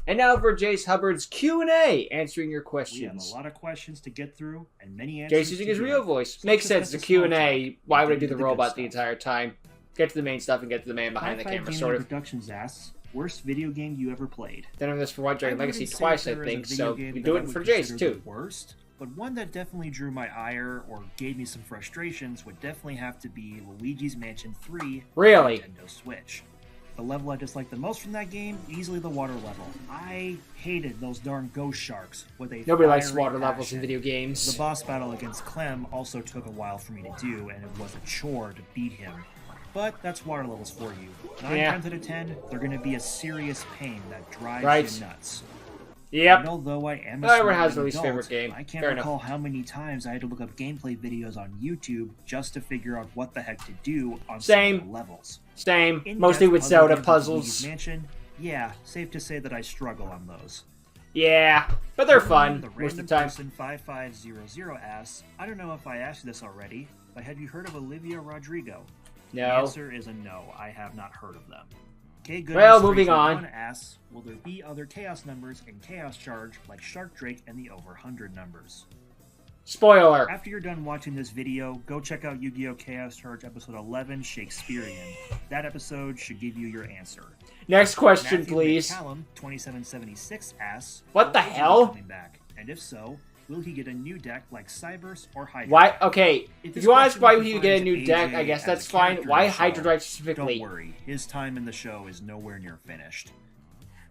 And now for Jace Hubbard's Q&A, answering your We have a questions. lot of questions to get through and many answers Jace using to his give. real voice. So Makes let's sense, cut the the small Q&A. talk Why and would I get do into the the good robot the stuff. entire time? Get to the main stuff and get to the man behind the Hi-Fi camera, Gamer sort of. Productions asks, worst video game you ever played? Done this for White Dragon I Legacy wouldn't say twice, I there is a think, video so game we that do I it would for Jace, consider too. the worst, but one that definitely drew my ire or gave me some frustrations would definitely have to be Luigi's Mansion 3 Really? on Nintendo Switch. The level I disliked the most from that game, easily the water level. I hated those darn ghost sharks with a Nobody likes fiery water levels in passion. video The games. boss battle against Clem also took a while for me to do, and it was a chore to beat him. But that's water levels for you. 9 Yeah. times out of 10, they're going to be a serious pain that drives Right. you nuts. Yep. And although I am a Everyone smart has their young least adult, favorite game. I can't Fair recall how many times I had to look up gameplay videos on YouTube just to figure out what the heck to do on some of the levels. Same. In-depth Mostly with puzzle Zelda games like puzzles. Luigi's Mansion, yeah, safe to say that I struggle on those. Yeah, but they're fun The most random of the time. person 5500 asks, I don't know if I asked you this already, but have you heard of Olivia Rodrigo? The No. answer is a no. I have not heard of them. K Well, moving on. Asks, will there be other Chaos numbers in Chaos Charge like Shark Drake and the over 100 numbers? Spoiler. After you're done watching this video, go check out Yu-Gi-Oh! Chaos Charge episode 11, Shakespearean. That episode should give you your answer. Next question, Matthew please. McCallum, 2776 asks, What the will he be hell? coming back? And if so, will he get a new deck like Cybers or Hydra? Why? Okay, If if this you ask question why you get a defines new deck, I AJ guess as that's a fine. character Why in the show, Hydra Drive Don't specifically? worry, his time in the show is nowhere near finished.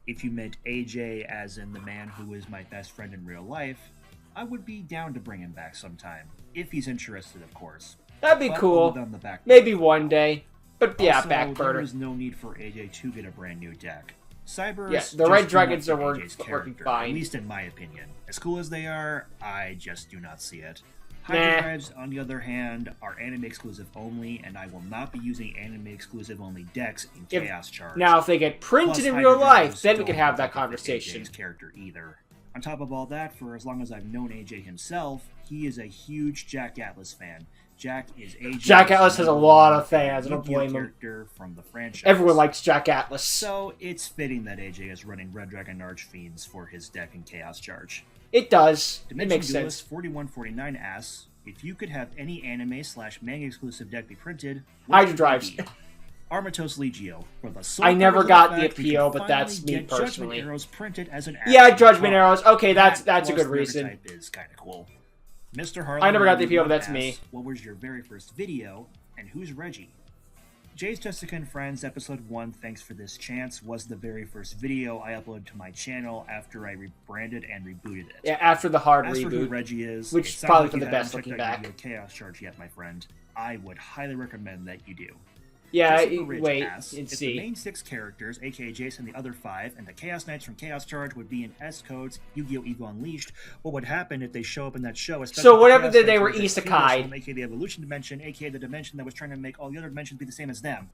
If you meant AJ as in the man who is my best friend in real life, I would be down to bring him back sometime. If he's interested, of course. That'd be But cool. hold on the back Maybe burner. one day. But yeah, Also, back there burner. is no need for AJ to get a brand new deck. Cybers Yeah, the just Red do Dragons not are fit AJ's working character, fine. At least in my opinion. As cool as they are, I just do not see it. Nah. Hydra Drives, on the other hand, are anime exclusive only, and I will not be using anime exclusive only decks in If- Chaos Charge. Now, if they get printed Plus, in Hydra real life, Drives then we don't could have look that like they fit conversation. AJ's character either. On top of all that, for as long as I've known AJ himself, he is a huge Jack Atlas fan. Jack is AJ's Jack Atlas has a lot of number one fans, I don't Yu-Gi-Oh blame him. character from the franchise. Everyone likes Jack Atlas. So it's fitting that AJ is running Red Dragon Archfiends for his deck in Chaos Charge. It does. It Dimension makes Duelist sense. 4149 asks, if you could have any anime/manga exclusive deck be printed, Hydra would it Drives. be? Armatos Legio. For the sole I never purpose got of the fact we can appeal, but that's finally me get Judgment personally. Arrows printed as an Yeah, actual Judgment card. Arrows. Okay, that's a That good plus reason. Type is kind of cool. Mr. Harlan I never got the Randy appeal, but Love that's me. asks, what was your very first video, and who's Reggie? Jay's Jessica and Friends episode 1, Thanks for This Chance, was the very first video I uploaded to my channel after I rebranded and rebooted it. Yeah, after the hard As for who reboot. Reggie is, which it is sounds probably like for you the haven't best checked looking out back. Yu-Gi-Oh! Chaos Charge yet, my friend. I would highly recommend that you do. Yeah, Jessica Ridge wait asks, and if the see. main 6 characters, aka Jason and the other 5, and the Chaos Knights from Chaos Charge would be in S-Codes, Yu-Gi-Oh! Evo Unleashed, what would happen if they show up in that show? Especially So if whatever the Chaos they were Knights the isekai'd. Chaos Realm, aka the Evolution Dimension, aka the dimension that was trying to make all the other dimensions be the same as them.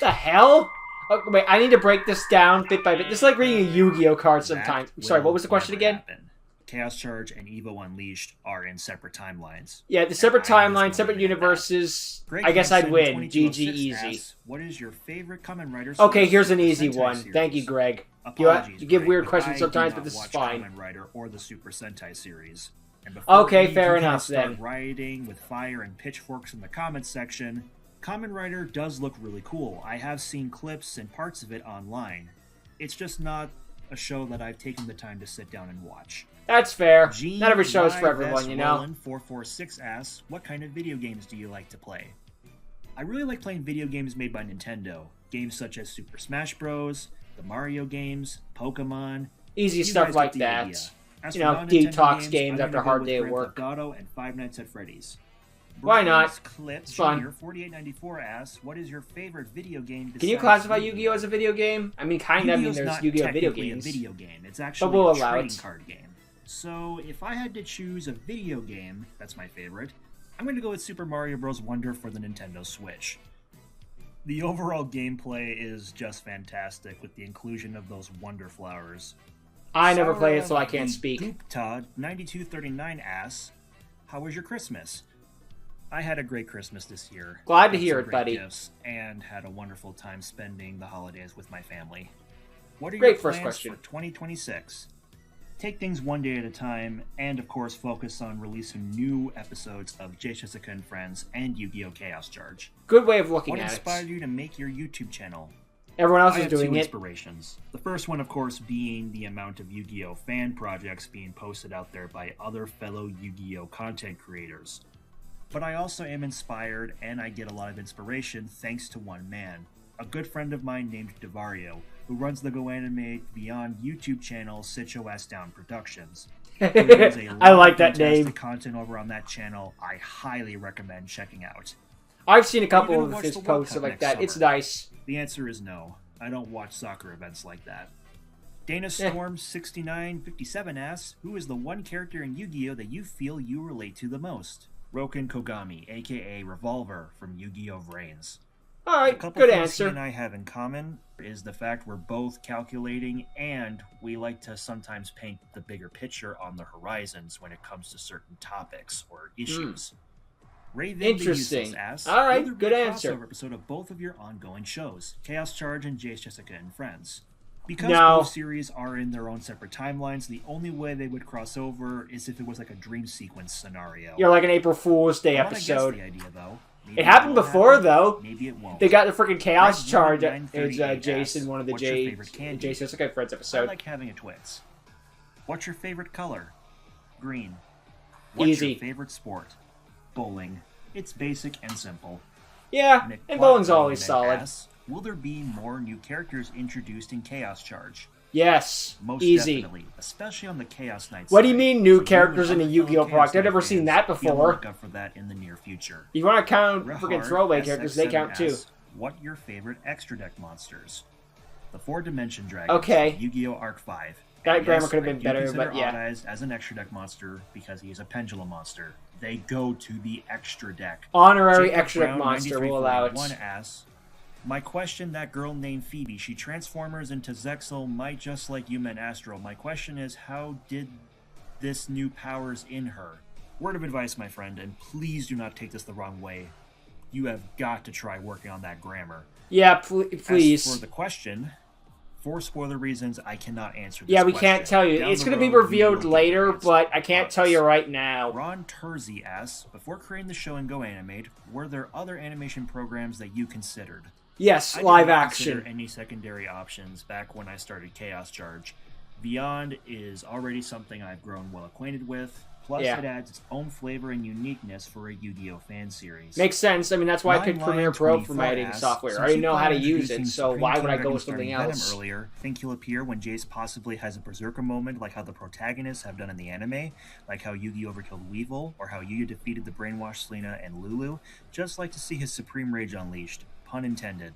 The hell? Oh, wait, I need to break this down bit by bit. This is like reading a Yu-Gi-Oh card sometimes. That Sorry, will what was the question never again? happen. Chaos Charge and Evo Unleashed are in separate timelines. Yeah, the separate And I just timelines, won't separate admit that. universes. Greg I guess I'd Hansen, win. GG 2206 easy. asks, what is your favorite Kamen Rider Okay, series here's an or easy Sentai one. Thank you, series? Greg. Apologies, You give Greg, weird but questions I sometimes, do but not this is watch fine. Kamen Rider or the Super Sentai series. And before Okay, we fair can enough, start then. rioting with fire and pitchforks in the comments section, Kamen Rider does look really cool. I have seen clips and parts of it online. It's just not a show that I've taken the time to sit down and watch. That's fair. Gene Not every show is for Y. everyone, Vest you know? Roland 446 asks, what kind of video games do you like to play? I really like playing video games made by Nintendo. Games such as Super Smash Bros., the Mario games, Pokemon. Easy You stuff guys like get the that. idea. As You for know, non-Nintendo detox games I'm after a gonna go hard with day at Grand work. Theft Auto and Five Nights at Freddy's. Why not? Brian's Clip It's fun. Jr. 4894 asks, what is your favorite video game Can you besides classify Yu-Gi-Oh as a video game? I mean, kind of. I mean, Yu-Gi-Oh's there's not Yu-Gi-Oh video technically games. a video game. It's actually we'll a allow trading it. card game. So if I had to choose a video game that's my favorite, I'm going to go with Super Mario Bros. Wonder for the Nintendo Switch. The overall gameplay is just fantastic with the inclusion of those Wonder Flowers. I never Sarah played it, so I can't the speak. Gupta 9239 asks, how was your Christmas? I had a great Christmas this year. Glad to Got hear some it, great buddy. gifts, and had a wonderful time spending the holidays with my family. What are Great your first plans question. for 2026? Take things one day at a time, and of course focus on releasing new episodes of Jay Jessica and Friends and Yu-Gi-Oh! Chaos Charge. Good way of looking What at inspired it. you to make your YouTube channel? Everyone else I is have doing two it. inspirations. The first one, of course, being the amount of Yu-Gi-Oh! Fan projects being posted out there by other fellow Yu-Gi-Oh! Content creators. But I also am inspired, and I get a lot of inspiration thanks to one man, a good friend of mine named Devario, who runs the Go Animate Beyond YouTube channel Sit Your Ass Down Productions. There is a lot I like of that fantastic name. content over on that channel I highly recommend checking out. I've seen a Are you couple gonna of watch his the World posts Cup like next that. It's summer? nice. The answer is no. I don't watch soccer events like that. Dana Storm 6957 asks, who is the one character in Yu-Gi-Oh! That you feel you relate to the most? Roken Kogami, aka Revolver from Yu-Gi-Oh! Vrains. All A right, couple good things he answer. and I have in common is the fact we're both calculating and we like to sometimes paint the bigger picture on the horizons when it comes to certain topics or issues. Raven the Interesting. Useless asks, All right, will there be good a answer. crossover episode of both of your ongoing shows, Chaos Charge and Jace, Jessica, and Friends? Because No. both series are in their own separate timelines, the only way they would cross over is if it was like a dream sequence scenario. You're like an April Fool's Day I wanna guess episode. the idea, though. Maybe It happened will before, happen, though. Maybe it won't. They got the freaking Chaos Red Charge. One It's 938 Jason, asks, one of the what's your favorite candy? Jason Jessica Friends I episode. like having a Twix. What's your favorite color? Green. What's Easy. your favorite sport? Bowling. It's basic and simple. Yeah, Nick and Black bowling's always then solid. asks, will there be more new characters introduced in Chaos Charge? Yes, Most easy. definitely, especially on the Chaos Knights. What do you side. mean new So characters and in a other Yu-Gi-Oh! fellow product? Chaos I've never Knight seen fans, that be on the before. lookout for that in the near future. You want to count Rehard freaking throwaway characters? They SX7 count too. asks, what your favorite extra deck monsters? The 4-dimension dragons. Okay. Yu-Gi-Oh! Arc 5. That And grammar yes, could have I been do better, consider but yeah. Odd Eyes as an extra deck monster because he is a pendulum monster. They go to the extra deck. Honorary Jacob extra deck Brown, monster will allow it. 9341 asks, my question, that girl named Phoebe, she transformers into Zexal, might just like you meant Astro. My question is, how did this new powers in her? Word of advice, my friend, and please do not take this the wrong way. You have got to try working on that grammar. Yeah, As please. for the question, for spoiler reasons, I cannot answer this Yeah, we question. can't tell you. Down It's the going to be road, we revealed will later, give you but I can't tell you right now. Ron Terzi asks, before creating the show and Go Animate, were there other animation programs that you considered? Yes, I did live not consider action. any secondary options back when I started Chaos Charge. Beyond is already something I've grown well acquainted with. Plus, Yeah. it adds its own flavor and uniqueness for a Yu-Gi-Oh! Fan series. Makes sense. I mean, that's why I picked Premiere Pro for my editing asks, software. I since already you know how to planned on use it, introducing so Supreme why would I King go Dragon with something starting else? Venom earlier, think he'll appear when Jace possibly has a Berserker moment like how the protagonists have done in the anime, like how Yugi overkilled Weevil, or how Yuya defeated the brainwashed Selena and Lulu. Just like to see his supreme rage unleashed. Pun intended.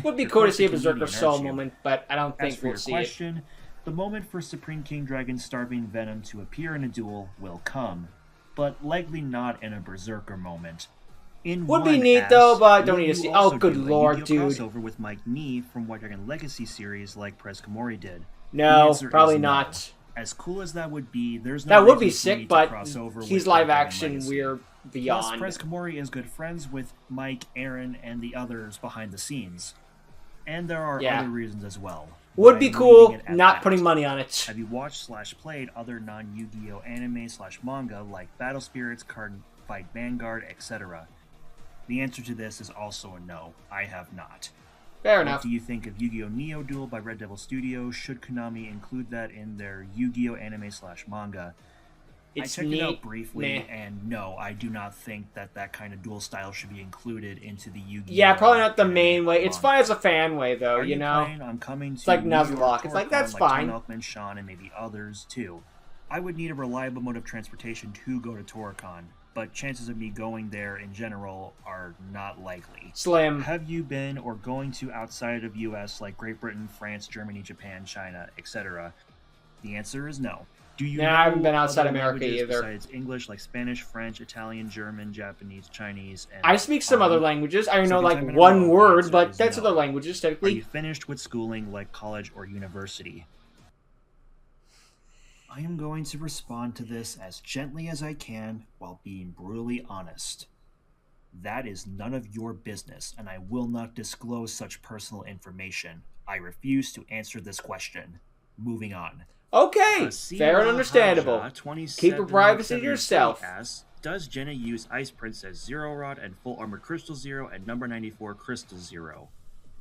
Would be cool to see a Request the Berserker community Soul inertia. moment, but I don't As think for we'll your see it. question, the moment for Supreme King Dragon starving Venom to appear in a duel will come, but likely not in a Berserker moment. In Would be one neat, asks, though, but don't will need to you see- also oh, good do a lord, Yu-Gi-Oh! dude. Crossover with Mike Nee from White Dragon Legacy series like Prez Komori did. The No, answer probably is no. not. As cool as that would be, there's no That would be reason for me sick, to but cross over he's with live White Dragon action. Legacy. We're Plus, beyond. Prez Komori is good friends with Mike, Aaron, and the others behind the scenes. And there are Yeah. other reasons as well. Would but be I'm cool, leaving it at not that. putting money on it. Have you watched / played other non-Yu-Gi-Oh! Anime / manga like Battle Spirits, Card Fight Vanguard, etc.? The answer to this is also a no. I have not. Fair What enough. do you think of Yu-Gi-Oh! Neo Duel by Red Devil Studios? Should Konami include that in their Yu-Gi-Oh! Anime / manga? It's I checked it neat. out briefly, Meh. and no, I do not think that that kind of duel style should be included into the Yu-Gi-Oh! Yeah, probably not the anime main way. It's manga. fine as a fan way, though, Are you know? planning on coming to like New York Nuzlocke. It's like, TorCon that's Tom fine. Elfman, Sean, and maybe others too. I would need a reliable mode of transportation to go to TorCon, but chances of me going there in general are not likely. Slim. Have you been or going to outside of US like Great Britain, France, Germany, Japan, China, etc.? The answer is no. Do you Nah, I know haven't been outside other America languages either. besides English like Spanish, French, Italian, German, Japanese, Chinese, and I speak some other languages. I know Second like time in a one row, the word, answer but is that's no. other languages, Are you technically. finished with schooling like college or university? I am going to respond to this as gently as I can while being brutally honest. That is none of your business, and I will not disclose such personal information. I refuse to answer this question. Moving on. Okay, Asima fair and understandable. Haja, Keep your privacy to 2773 yourself. asks, does Jenna use Ice Princess Zero Rod and Full Armor Crystal Zero and number 94 Crystal Zero?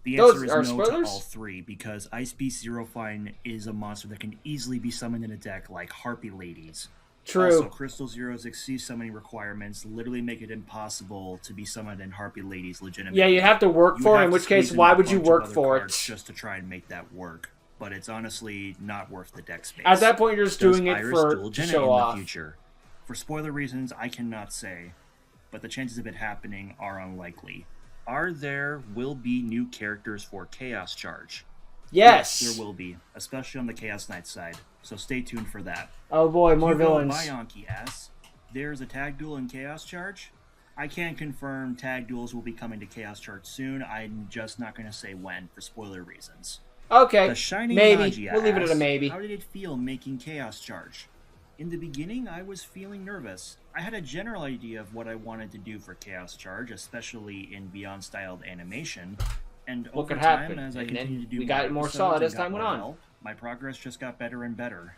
The answer Those are is no spoilers? to all three, because Ice Beast Zero Fine is a monster that can easily be summoned in a deck like Harpy Ladies. True. Also, Crystal Zero's Exceed summoning requirements literally make it impossible to be summoned in Harpy Ladies legitimately. Yeah, you have to work You for have it, in to which case, squeeze in why a would you bunch of work other for cards it? just to try and make that work? But it's honestly not worth the deck space. At that point, you're just Does doing it Iris for duel to Jenna show in off. the future? For spoiler reasons, I cannot say, but the chances of it happening are unlikely. Will be new characters for Chaos Charge? Yes. There will be, especially on the Chaos Knight side, so stay tuned for that. Oh boy, more Hugo villains. Bianchi asks, there's a tag duel in Chaos Charge? I can't confirm tag duels will be coming to Chaos Charge soon. I'm just not going to say when for spoiler reasons. Okay, The Shining maybe. Nagia We'll leave it at a asks, maybe. How did it feel making Chaos Charge? In the beginning, I was feeling nervous. I had a general idea of what I wanted to do for Chaos Charge, especially in Beyond styled animation. And What over could time, happen? as I And continued then to do we got more episodes solid and as got time went more on. help, my progress just got better and better.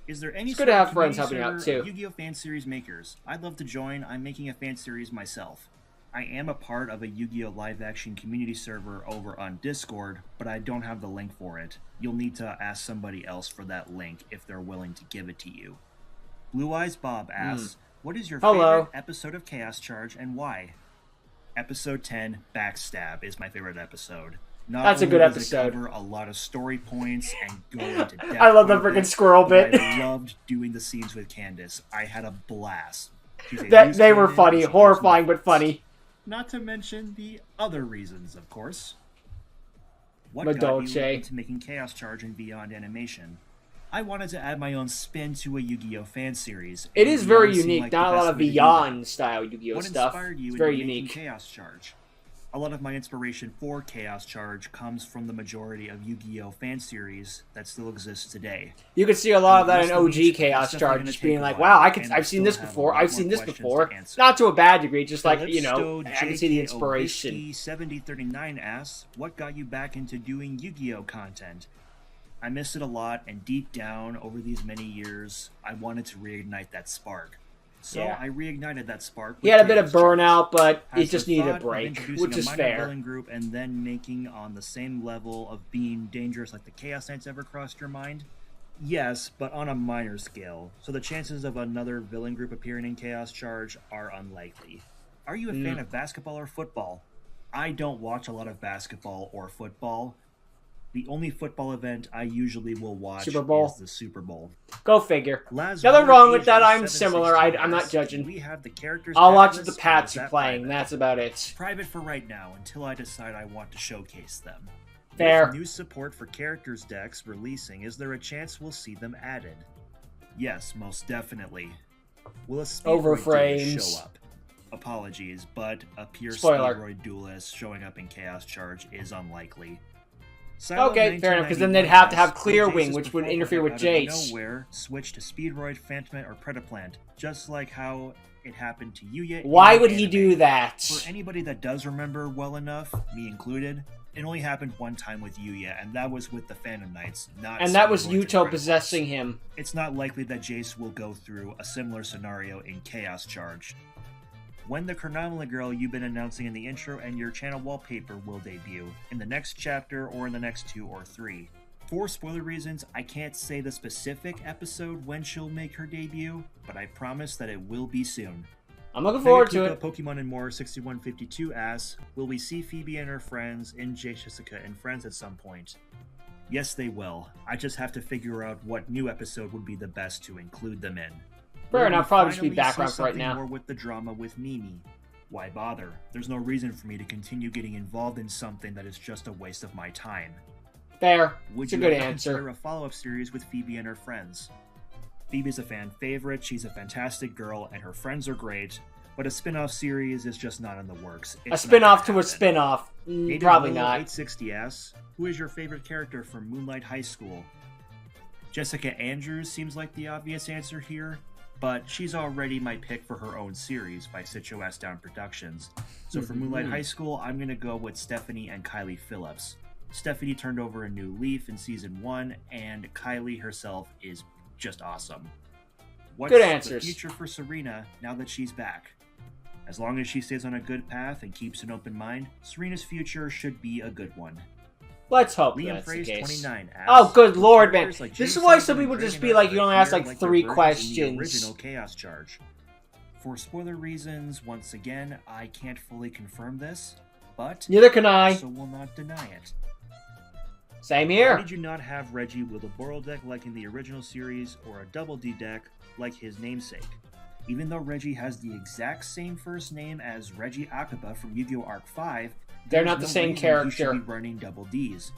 Is there any It's good sort to of have friends community helping out, server too. of Yu-Gi-Oh! Fan series makers? I'd love to join. I'm making a fan series myself. I am a part of a Yu-Gi-Oh! Live action community server over on Discord, but I don't have the link for it. You'll need to ask somebody else for that link if they're willing to give it to you. Blue Eyes Bob asks, what is your Hello. favorite episode of Chaos Charge and why? Episode 10, Backstab, is my favorite episode. Not That's a only good does it episode. cover a lot of story points and go into depth. I love that with freaking it, squirrel but bit. I loved doing the scenes with Candace. I had a blast. She's a That loose they were cannon, funny, and she gives horrifying me but funny. not to mention the other reasons, of course. What got you Madolce. into making Chaos Charge and Beyond animation? I wanted to add my own spin to a Yu-Gi-Oh! Fan series. It and is very Beyond seemed unique. like the Not a lot best of way to do Beyond that. style Yu-Gi-Oh What stuff. inspired you It's into very making unique. Chaos Charge? A lot of my inspiration for Chaos Charge comes from the majority of Yu-Gi-Oh! Fan series that still exists today. You could see a lot of that in Most of OG these- Chaos it's definitely Charge, gonna just take being a like, while, wow, and I I've seen still this have a before, lot I've more seen this questions to before. answer. Not to a bad degree, just like, you know, Calypso I can see the JK inspiration. Obisky 7039 asks, what got you back into doing Yu-Gi-Oh! Content? I missed it a lot, and deep down, over these many years, I wanted to reignite that spark. So Yeah. I reignited that spark. He with had a bit of Chaos Charge. burnout, but he Has just the needed a thought of break, introducing which a is minor fair. villain group and then making on the same level of being dangerous like the Chaos Knights ever crossed your mind? Yes, but on a minor scale, so the chances of another villain group appearing in Chaos Charge are unlikely. Are you a fan of basketball or football? I don't watch a lot of basketball or football. The only football event I usually will watch Super Bowl? is the Super Bowl. Go figure. Nothing Nothing wrong with that, I'm similar, I'm not judging. We have the characters. I'll watch checklist, the or Pats is are that playing, private? that's about it. Private for right now, until I decide I want to showcase them. Fair. With new support for characters decks releasing, is there a chance we'll see them added? Yes, most definitely. Will a Speedroid Overframes. duelist show up? Apologies, but a pure Spoiler. Speedroid duelist showing up in Chaos Charge is unlikely. Okay, fair enough, because then they'd have to have Clear Jace's Wing, which would performer interfere with out of Jace. Nowhere, switch to Speedroid, Phantomate, or Predaplant, just like how it happened to Yuya. Why in would he anime. do that? For anybody that does remember well enough, me included, it only happened one time with Yuya, and that was with the Phantom Knights, not And that was Speedroids and Yuto Predaplants. possessing him. It's not likely that Jace will go through a similar scenario in Chaos Charge. When the Chronomaly girl you've been announcing in the intro and your channel wallpaper will debut, in the next chapter or in the next 2 or 3. For spoiler reasons, I can't say the specific episode when she'll make her debut, but I promise that it will be soon. I'm looking forward to Megakuka it. Pokemon and More 6152 asks, will we see Phoebe and her friends in Jessica and Friends at some point? Yes, they will. I just have to figure out what new episode would be the best to include them in. Fair Will enough, we probably just be finally background see for right something now. More with the drama with Mimi. Why bother? There's no reason for me to continue getting involved in something that is just a waste of my time. Fair. Would It's a you good ever answer. consider a follow-up series with Phoebe and her friends? Phoebe's a fan favorite, she's a fantastic girl, and her friends are great, but a spin-off series is just not in the works. A It's spin-off not to gonna a happen. spin-off. Native Probably Willow not. 860 asks, who is your favorite character from Moonlight High School? Jessica Andrews seems like the obvious answer here, but she's already my pick for her own series by Sitcho S Down Productions. So for Moonlight High School, I'm gonna go with Stephanie and Kylie Phillips. Stephanie turned over a new leaf in Season 1, and Kylie herself is just awesome. What's Good answers. the future for Serena now that she's back? As long as she stays on a good path and keeps an open mind, Serena's future should be a good one. Let's hope Liam that's the Phrase case. 29 asks, Oh, good lord, man. like This is Jason why some and people just Dragon be like, Knight you only ask appear like their 3 versions in the questions. original Chaos Charge. For spoiler reasons, once again, I can't fully confirm this, but Neither can I. also will not deny it. Same Why here. did you not have Reggie with a Boral deck like in the original series, or a Double D deck like his namesake? Even though Reggie has the exact same first name as Reggie Akiba from Yu-Gi-Oh! Arc 5, They're there's not the no same reason character. He should be running Double Ds.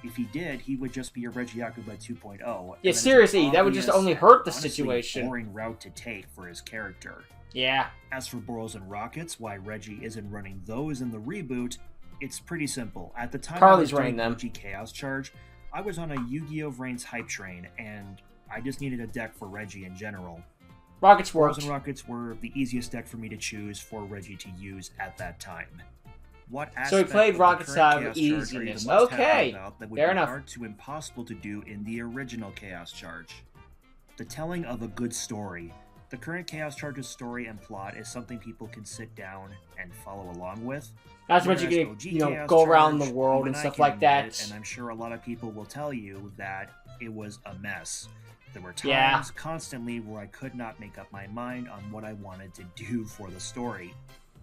If he did, he would just be a Reggie Akiba 2.0. Yeah, and that's seriously, an that would just obvious only hurt the and honestly situation. boring route to take for his character. Yeah. As for Borals and Rockets, why Reggie isn't running those in the reboot, it's pretty simple. At the time Carly's I was running doing them. PG Chaos Charge, I was on a Yu-Gi-Oh! Vrains hype train, and I just needed a deck for Reggie in general. Rockets Borals worked. and Rockets were the easiest deck for me to choose for Reggie to use at that time. What So he aspect played of the Rockets current out of Chaos Charge are you the easiness. most happy Okay, about that would fair be enough. hard to impossible to do in the original Chaos Charge? The telling of a good story. The current Chaos Charge's story and plot is something people can sit down and follow along with. Not to mention you Whereas can, OG Chaos go around Charge, the world even and I stuff can like admit that. it, and I'm sure a lot of people will tell you that it was a mess. There were times Yeah. constantly where I could not make up my mind on what I wanted to do for the story.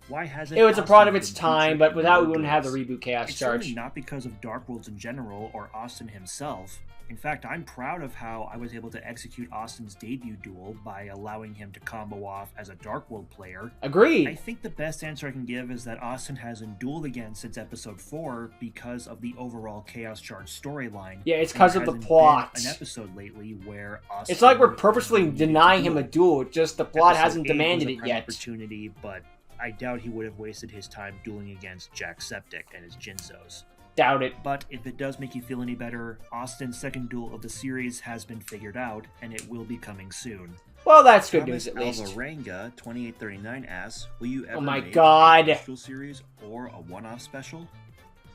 Why hasn't It was a Austin product of its been time, featured but in without more we wouldn't have the games? reboot Chaos It's Charge. certainly not because of Dark Worlds in general or Austin himself. In fact, I'm proud of how I was able to execute Austin's debut duel by allowing him to combo off as a Dark World player. I Agreed. think the best answer I can give is that Austin hasn't dueled again since episode 4 because of the overall Chaos Charge storyline. Yeah, it's And 'cause there of the hasn't been plot. An episode lately where Austin It's like we're purposefully needed to denying him a duel. duel, just the plot Episode hasn't 8 was demanded a it prime yet. opportunity, but I doubt he would have wasted his time dueling against Jacksepticeye and his Jinzos. Doubt it. But if it does make you feel any better, Austin's second duel of the series has been figured out, and it will be coming soon. Well, that's good Thomas news at least. Alvarenga 2839 asks, will you ever Oh my make God. a Rush Duel series or a one-off special?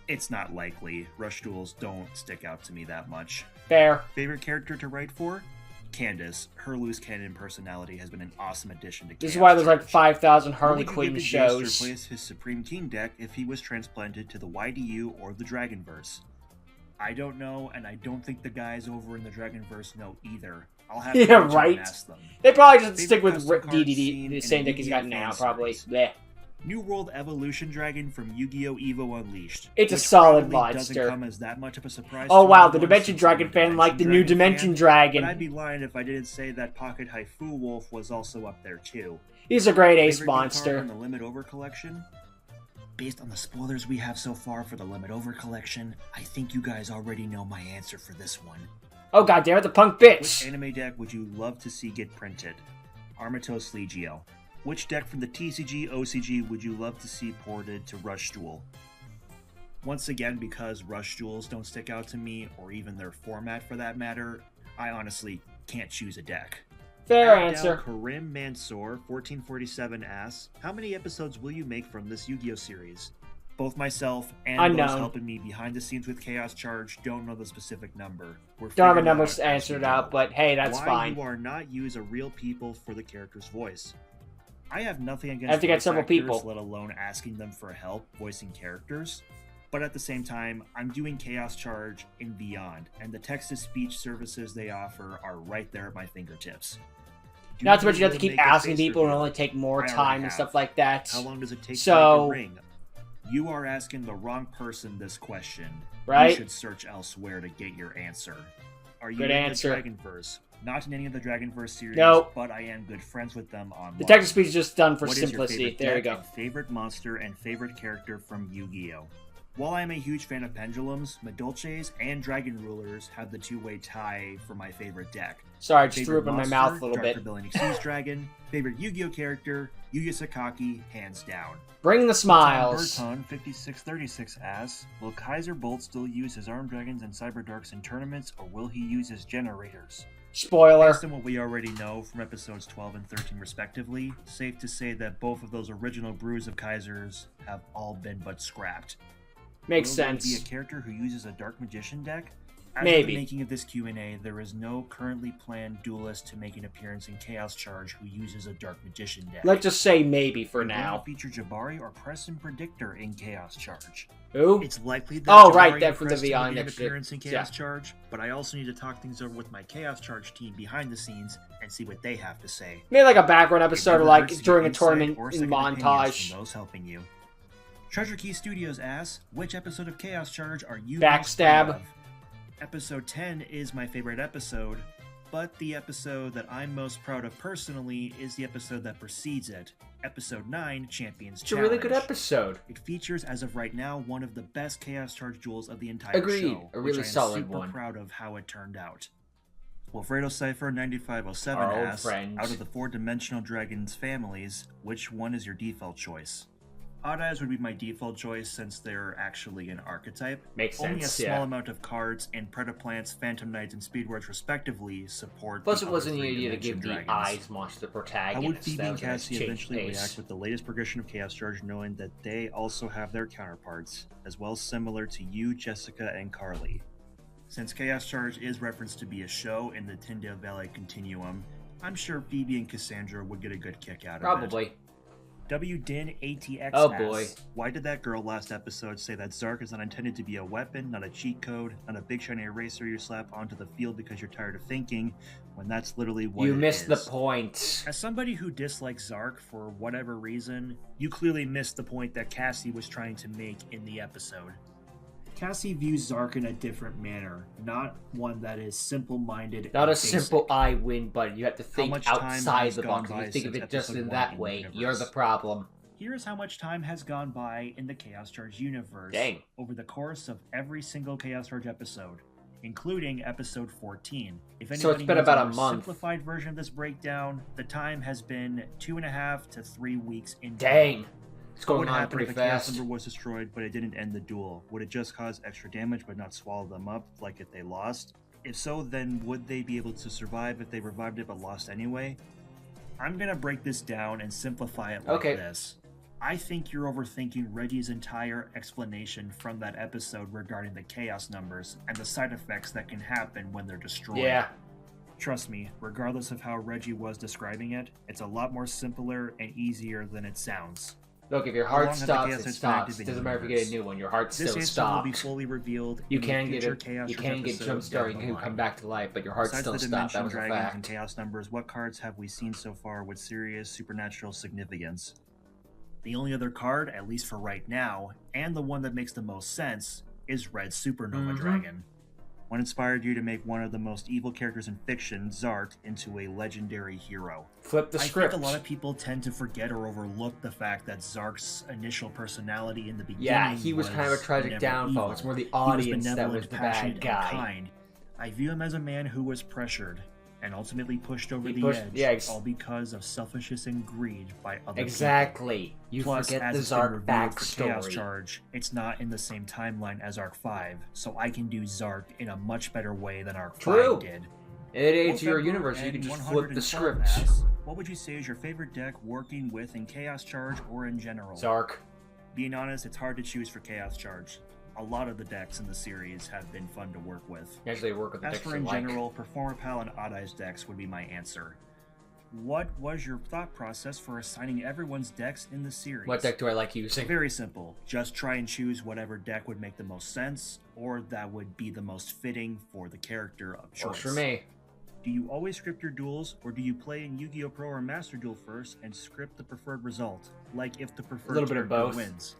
It's not likely. Rush Duels don't stick out to me that much. Fair. Favorite character to write for? Candace. Her loose cannon personality has been an awesome addition to This is Chaos why there's like Charge. 5,000 What Harley would you Quinn give to Jace shows. to replace his Supreme King deck if he was transplanted to the YDU or the Dragonverse? I don't know, and I don't think the guys over in the Dragonverse know either. I'll have to Yeah, reach out right. and ask them. They probably just Favorite stick with custom card DDD, scene the in same a deck he's got Yu-Gi-Oh! now, fan probably. series. Bleh. New World Evolution Dragon from Yu-Gi-Oh! EVO Unleashed. It's a which solid probably doesn't monster. come as that much of a surprise. Oh to wow, anyone the Dimension since I'm Dragon a fan like the new Dimension fan, Dragon. But I'd be lying if I didn't say that Pocket Haifu Wolf was also up there too. He's a great ace Favorite new card monster. in the Limit Over collection? Based on the spoilers we have so far for the Limit Over collection, I think you guys already know my answer for this one. Oh god damn it, the punk Which bitch. anime deck would you love to see get printed? Armatos Legio. Which deck from the TCG OCG would you love to see ported to Rush Duel? Once again, because Rush Duels don't stick out to me, or even their format for that matter, I honestly can't choose a deck. Fair Abdel answer. Karim Mansour 1447 asks, how many episodes will you make from this Yu-Gi-Oh series? Both myself and those Unknown. helping me behind the scenes with Chaos Charge don't know the specific number. We're Don't have a figuring number it out as we answered go. out, but hey, that's Why fine. you are not use a real people for the character's voice? I have nothing against I have to get voice several actors, people. let alone asking them for help voicing characters. But at the same time, I'm doing Chaos Charge in Beyond, and the text-to-speech services they offer are right there at my fingertips. Do Not to mention you have to will keep make a asking face people and reveal? only take more I already time and have. stuff like that. How long does it take So- to make a ring? You are asking the wrong person this question. Right? You should search elsewhere to get your answer. Are you Good in answer. the Dragonverse? Not in any of the Dragonverse series, Nope. but I am good friends with them online. The text to speech is just done for What is your simplicity. favorite There you deck go. and favorite monster and favorite character from Yu-Gi-Oh! While I am a huge fan of pendulums, Medolces and Dragon Rulers have the two-way tie for my favorite deck. Sorry, I just Favorite threw up in my monster, mouth a little Dark bit. Rebellion Xyz Dragon. Favorite Yu-Gi-Oh! Character, Yuya Sakaki, hands down. Bring the smiles. Burton 5636 asks, will Kaiser Bolt still use his Armed Dragons and Cyber Darks in tournaments, or will he use his generators? Spoiler. Based on what we already know from episodes 12 and 13 respectively, safe to say that both of those original brews of Kaisers have all been but scrapped. Makes Will there sense. be a character who uses a Dark Magician deck? As Maybe. of the making of this Q&A, there is no currently planned duelist to make an appearance in Chaos Charge who uses a Dark Magician deck. Let's just say maybe for Will now. it feature Jabari or Preston Predictor in Chaos Charge? Who? It's likely that Oh, Jabari right, and that from the Preston Beyond will make an extra- appearance in Chaos yeah. Charge, but I also need to talk things over with my Chaos Charge team behind the scenes and see what they have to say. Maybe like a background It episode, never like hurts to during get a insight tournament or in second opinions montage. from those helping you. Treasure Key Studios asks, which episode of Chaos Charge are you Backstab. most proud of? Episode 10 is my favorite episode, but the episode that I'm most proud of personally is the episode that precedes it, Episode 9, Champions It's a Challenge. really good episode. It features, as of right now, one of the best Chaos Charge duels of the entire Agreed. show, A which really I am solid super one. proud of how it turned out. Wilfredo Cypher 9507 Our old asks, friend. out of the 4-dimensional dragons families, which one is your default choice? Odd Eyes would be my default choice since they're actually an archetype. Makes Only sense, a small yeah. amount of cards and Predaplants, Phantom Knights, and Speedwards respectively support Plus, the it other wasn't the idea to 3-dimension give dragons. the eyes monster How protagonist. would Phoebe That and was a nice Cassie change eventually pace. react with the latest progression of Chaos Charge, knowing that they also have their counterparts, as well similar to you, Jessica, and Carly? Since Chaos Charge is referenced to be a show in the Tyndale Valley Continuum, I'm sure Phoebe and Cassandra would get a good kick out of it. Probably. WDin ATX Oh, asks, boy. why did that girl last episode say that Zark is not intended to be a weapon, not a cheat code, not a big shiny eraser you slap onto the field because you're tired of thinking, when that's literally what You it missed the is? point. As somebody who dislikes Zark for whatever reason, you clearly missed the point that Cassie was trying to make in the episode. Cassie views Zark in a different manner, not one that is simple-minded. Not and a basic. simple I win, but you have to think much time outside has the gone box. If by you think of since it just episode in 1 that in way, Universe? you're the problem. Here is how much time has gone by in the Chaos Charge universe Dang. over the course of every single Chaos Charge episode, including episode 14. If So it's anybody been needs about a more month. simplified version of this breakdown, the time has been 2.5 to 3 weeks in Dang. It's What going would on happen pretty if a Chaos fast. Number was destroyed but it didn't end the duel? Would it just cause extra damage but not swallow them up like if they lost? If so, then would they be able to survive if they revived it but lost anyway? I'm gonna break this down and simplify it like Okay. this. I think you're overthinking Reggie's entire explanation from that episode regarding the Chaos Numbers and the side effects that can happen when they're destroyed. Yeah. Trust me, regardless of how Reggie was describing it, it's a lot more simpler and easier than it sounds. Look, if your How heart long have the stops, Chaos it Knights been stops. active in Doesn't the matter if you get a universe? new one. Your heart This still answer will be stopped. fully revealed. You in can the get future it. Chaos You Charge can get episode jump started. down You the can come line. back to life, but your heart Besides still the stopped. That Dimensional was a Dragons and fact. Chaos Numbers, what cards have we seen so far with serious supernatural significance? The only other card, at least for right now, and the one that makes the most sense, is Red Supernova Mhm. Dragon. What inspired you to make one of the most evil characters in fiction, Zark, into a legendary hero? Flip the I script. think a lot of people tend to forget or overlook the fact that Zark's initial personality in the beginning Yeah, he was kind of a tragic never downfall. evil. It's more the He was audience that benevolent, was the passionate, bad guy. and kind. I view him as a man who was pressured and ultimately pushed over He the pushed- edge, yeah, all because of selfishness and greed by other people. Exactly. You Plus, forget as the it's been Zark revealed for Chaos backstory. Charge, it's not in the same timeline as Arc 5, so I can do Zark in a much better way than Arc True. 5 did. It aids your Wolfember universe. You and can just flip 112 the script. asks, what would you say is your favorite deck working with in Chaos Charge or in general? Zark. Being honest, it's hard to choose for Chaos Charge. A lot of the decks in the series have been fun to work with. You actually work with the As decks for you in like. general, Performer Pal and Odd Eyes decks would be my answer. What was your thought process for assigning everyone's decks in the series? What deck do I like using? Very simple. Just try and choose whatever deck would make the most sense, or that would be the most fitting for the character of choice. Works for me. Do you always script your duels, or do you play in Yu-Gi-Oh! Pro or Master Duel first and script the preferred result, like if the preferred little bit of character both. wins?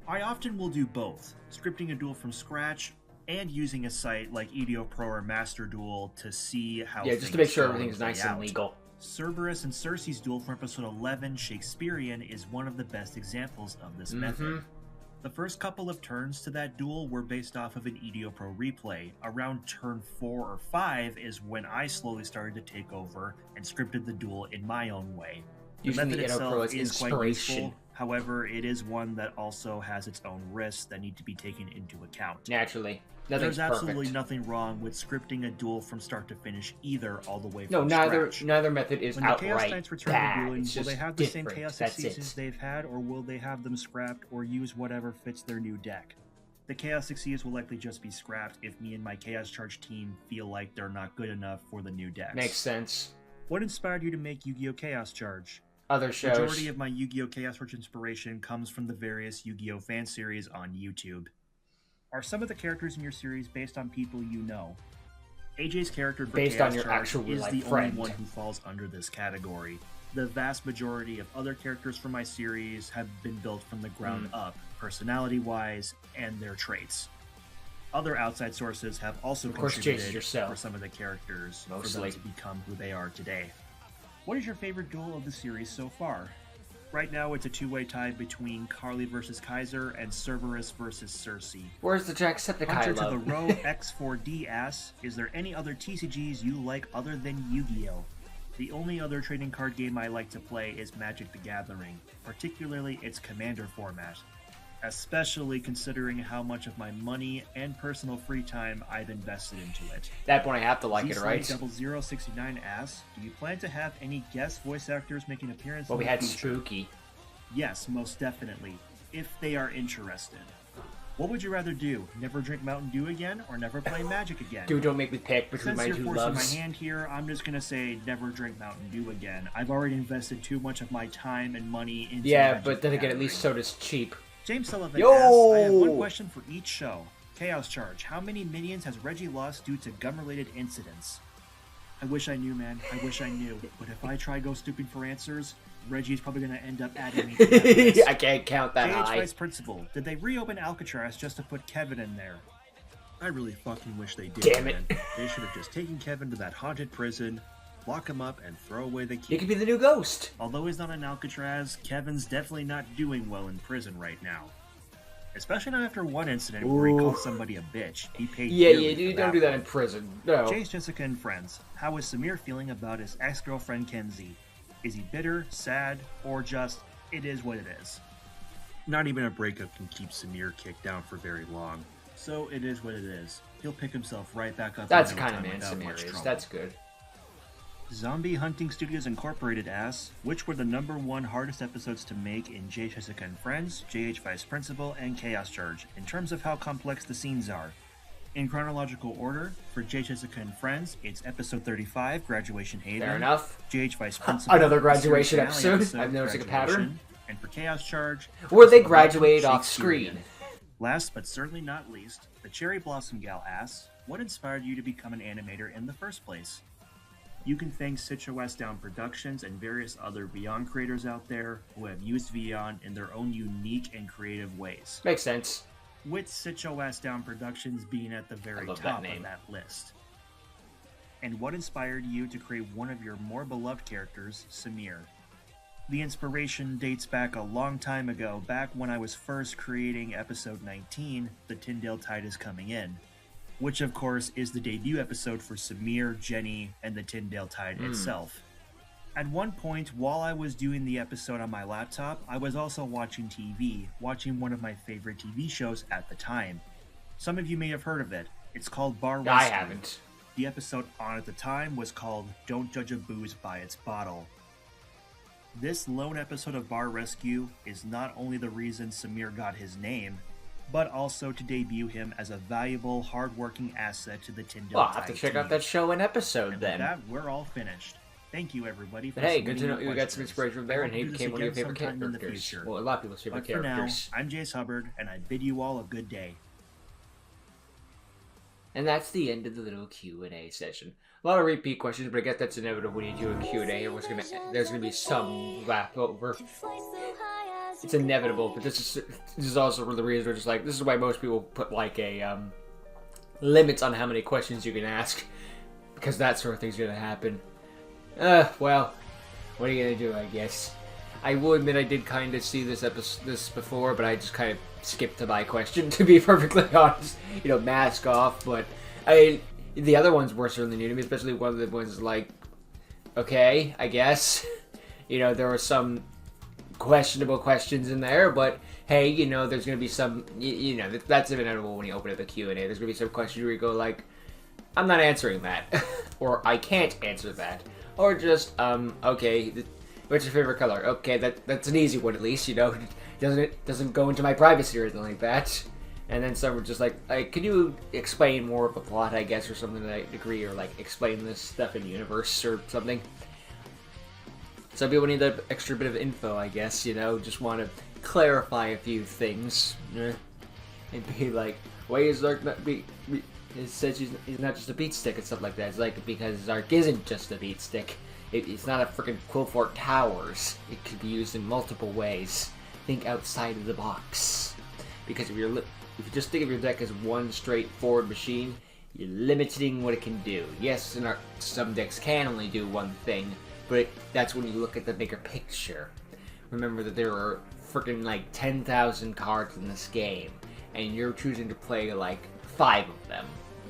I often will do both, scripting a duel from scratch and using a site like EDO Pro or Master Duel to see how Yeah, just to things make sure go everything's play nice out. and legal. Cerberus and Cersei's duel from episode 11, Shakespearean, is one of the best examples of this method. The first couple of turns to that duel were based off of an EDO Pro replay. Around turn 4 or 5 is when I slowly started to take over and scripted the duel in my own way. The Using method the Edo Pro itself as is quite inspiration. useful, however, it is one that also has its own risks that need to be taken into account. Naturally. Nothing's There's absolutely perfect. nothing wrong with scripting a duel from start to finish either all the way No, from neither scratch. method is When the Chaos outright Knights return bad. to dueling, It's will just they have the same different. Chaos That's seasons it. they've had, or will they have them scrapped or use whatever fits their new deck? The Chaos Xyz will likely just be scrapped if me and my Chaos Charge team feel like they're not good enough for the new decks. Makes sense. What inspired you to make Yu-Gi-Oh! Chaos Charge? Other The shows. majority of my Yu-Gi-Oh! Chaos Charge inspiration comes from the various Yu-Gi-Oh! Fan series on YouTube. Are some of the characters in your series based on people you know? AJ's character for Based Chaos on your Charge actual is life the friend. only one who falls under this category. The vast majority of other characters from my series have been built from the ground up, personality-wise, and their traits. Other outside sources have also Of course, contributed Jason yourself. for some of the characters for Mostly. them to become who they are today. What is your favorite duel of the series so far? Right now, it's a two-way tie between Carly versus Kaiser and Cerberus versus Cersei. Where's the Jacksepticeye Hunter to love? the Row X4D asks, is there any other TCGs you like other than Yu-Gi-Oh? The only other trading card game I like to play is Magic the Gathering, particularly its Commander format, especially considering how much of my money and personal free time I've invested into it. That one I have to like it, right? Z0069 asks, do you plan to have any guest voice actors make an appearance Well, in we the had future? Spooky. Yes, most definitely, if they are interested. What would you rather do? Never drink Mountain Dew again, or never play Magic again? Dude, don't make me pick between Since my you're two forcing loves. my hand here, I'm just gonna say never drink Mountain Dew again. I've already invested too much of my time and money into Yeah, Magic but then the again, at least Gathering. soda's cheap. James Sullivan Yo! asks, I have one question for each show. Chaos Charge, how many minions has Reggie lost due to gum-related incidents? I wish I knew, man. I wish I knew. But if I try go stupid for answers, Reggie's probably gonna end up adding me to that list. I can't count that JH high. Vice Principal, did they reopen Alcatraz just to put Kevin in there? I really fucking wish they did. Damn it. man. They should have just taken Kevin to that haunted prison, lock him up, and throw away the You key. could be the new ghost. Although he's not in Alcatraz, Kevin's definitely not doing well in prison right now. Especially not after one incident where he Ooh. called somebody a bitch. He paid Yeah, dearly you for don't do that one. in prison. No. Jace, Jessica, and friends. How is Samir feeling about his ex-girlfriend Kenzie? Is he bitter, sad, or just, it is what it is? Not even a breakup can keep Samir kicked down for very long. So it is what it is. He'll pick himself right back up. That's in the no kind of time man without much Samir is. trouble. That's good. Zombie Hunting Studios Incorporated asks, which were the #1 hardest episodes to make in J. Jessica and Friends, JH Vice Principal, and Chaos Charge, in terms of how complex the scenes are? In chronological order, for J. Jessica and Friends, it's episode 35, Graduation Haven. Fair enough. JH Vice Principal. Another the graduation series finale episode. I'm noticing a pattern. Graduation. And for Chaos Charge, Where they episode 11, graduated off Shakespearean. screen. Last but certainly not least, the Cherry Blossom Gal asks, what inspired you to become an animator in the first place? You can thank SitchOS Down Productions and various other Beyond creators out there who have used Beyond in their own unique and creative ways, Makes sense. with SitchOS Down Productions being at the very love that top name. of that list. And what inspired you to create one of your more beloved characters, Samir? The inspiration dates back a long time ago, back when I was first creating episode 19, The Tyndale Tide is Coming In, which of course is the debut episode for Samir, Jenny, and the Tyndale Tide itself. At one point, while I was doing the episode on my laptop, I was also watching TV, watching one of my favorite TV shows at the time. Some of you may have heard of it. It's called Bar Rescue. I haven't. The episode on at the time was called Don't Judge a Booze by Its Bottle. This lone episode of Bar Rescue is not only the reason Samir got his name, but also to debut him as a valuable, hardworking asset to the Tyndale Well, I'll have to Tide check out team. that show and episode And then. with that, we're all finished. Thank you, everybody. For But hey, good to submitting know your you got some questions. inspiration from there, I and hope he to do this became one of your again favorite sometime in the characters. future. Well, a lot of people's favorite But for now, characters. I'm Jace Hubbard, and I bid you all a good day. And that's the end of the little Q&A session. A lot of repeat questions, but I guess that's inevitable when you do a Q&A. There's gonna be some left over. It's inevitable, but this is also the reason we're just like, this is why most people put like a limits on how many questions you can ask, because that sort of thing's gonna happen. Well, what are you gonna do? I guess I will admit I did kind of see this before, but I just kind of skipped to my question, to be perfectly honest. You know, mask off, but the other ones were certainly new to me, especially one of the ones like, okay, I guess. You know, there were some questionable questions in there, but hey, you know, there's gonna be some, you know, that's inevitable when you open up the Q&A. There's gonna be some questions where you go like, I'm not answering that, or I can't answer that, or just, okay, what's your favorite color? Okay, that's an easy one at least, you know, doesn't go into my privacy or anything like that. And then some were just like, can you explain more of the plot, I guess, or something to that degree, or like explain this stuff in the universe or something. Some people need that extra bit of info, I guess, you know, just want to clarify a few things. And be like, why is Zark not it says he's not just a beat stick and stuff like that. It's like, because Zark isn't just a beat stick. It's not a freaking Qufort Towers. It could be used in multiple ways. Think outside of the box. Because if you just think of your deck as one straightforward machine, you're limiting what it can do. Yes, some decks can only do one thing, but that's when you look at the bigger picture. Remember that there are freaking like 10,000 cards in this game, and you're choosing to play like 5 of them.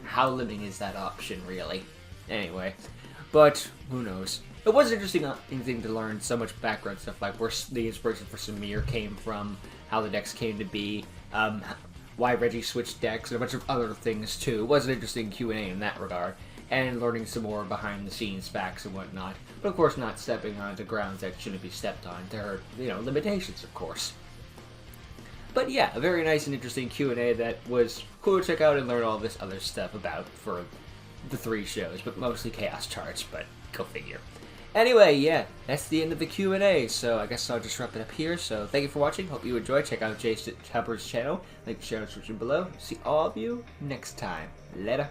How limiting is that option, really? Anyway, but who knows? It was interesting to learn so much background stuff, like where the inspiration for Samir came from, how the decks came to be, why Reggie switched decks, and a bunch of other things too. It was an interesting Q&A in that regard, and learning some more behind-the-scenes facts and whatnot. But of course, not stepping onto grounds that shouldn't be stepped on. There are, limitations, of course. But yeah, a very nice and interesting Q&A that was cool to check out and learn all this other stuff about for the 3 shows, but mostly Chaos Charts, but go figure. Anyway, yeah, that's the end of the Q&A, so I guess I'll just wrap it up here. So thank you for watching, hope you enjoyed. Check out Jay Tupper's channel, link in the description below. See all of you next time. Later.